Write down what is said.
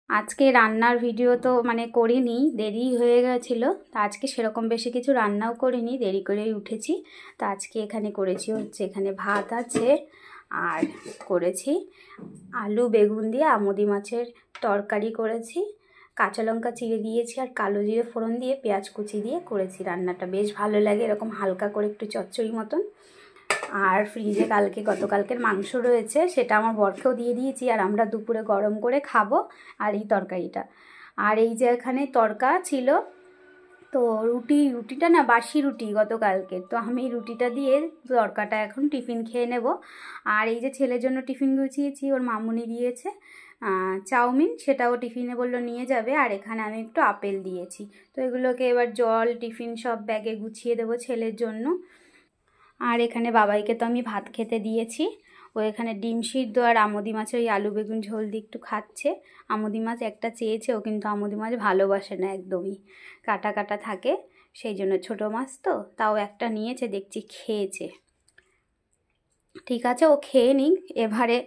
আজকে রান্নার ভিডিও তো মানে করিনি, দেরি হয়ে গেছিলো। তো আজকে সেরকম বেশি কিছু রান্নাও করিনি, দেরি করেই উঠেছি। তো আজকে এখানে করেছি হচ্ছে, এখানে ভাত আছে আর করেছি আলু বেগুন দিয়ে আমুদি মাছের তরকারি করেছি, কাঁচা লঙ্কা চিড়ে দিয়েছি আর কালো জিরে ফোড়ন দিয়ে পেঁয়াজ কুচি দিয়ে করেছি। রান্নাটা বেশ ভালো লাগে, এরকম হালকা করে একটু চচ্চড়ি মতন। আর ফ্রিজে গতকালকের মাংস রয়েছে, সেটা আমার বরকেও দিয়ে দিয়েছি, আর আমরা দুপুরে গরম করে খাবো। আর এই তরকারিটা, আর এই যে এখানে তরকা ছিল, তো রুটিটা না বাসি রুটি গতকালকে, তো আমি রুটিটা দিয়ে তরকাটা এখন টিফিন খেয়ে নেব। আর এই যে ছেলের জন্য টিফিন গুছিয়েছি, ওর মামুনি দিয়েছে চাউমিন, সেটাও টিফিনে বললো নিয়ে যাবে। আর এখানে আমি একটু আপেল দিয়েছি। তো এগুলোকে এবার জল টিফিন সব ব্যাগে গুছিয়ে দেবো ছেলের জন্য। আর এখানে বাবাইকে তো আমি ভাত খেতে দিয়েছি, ও এখানে ডিম সিদ্ধ আর আমুদি মাছের ওই আলু বেগুন ঝোল দিয়ে একটু খাচ্ছে। আমুদি মাছ একটা চেয়েছে, ও কিন্তু আমুদি মাছ ভালোবাসে না একদমই, কাটা কাটা থাকে, সেই জন্য ছোটো মাছ তো, তাও একটা নিয়েছে, দেখছি খেয়েছে। ঠিক আছে, ও খেয়ে নিক এবারে।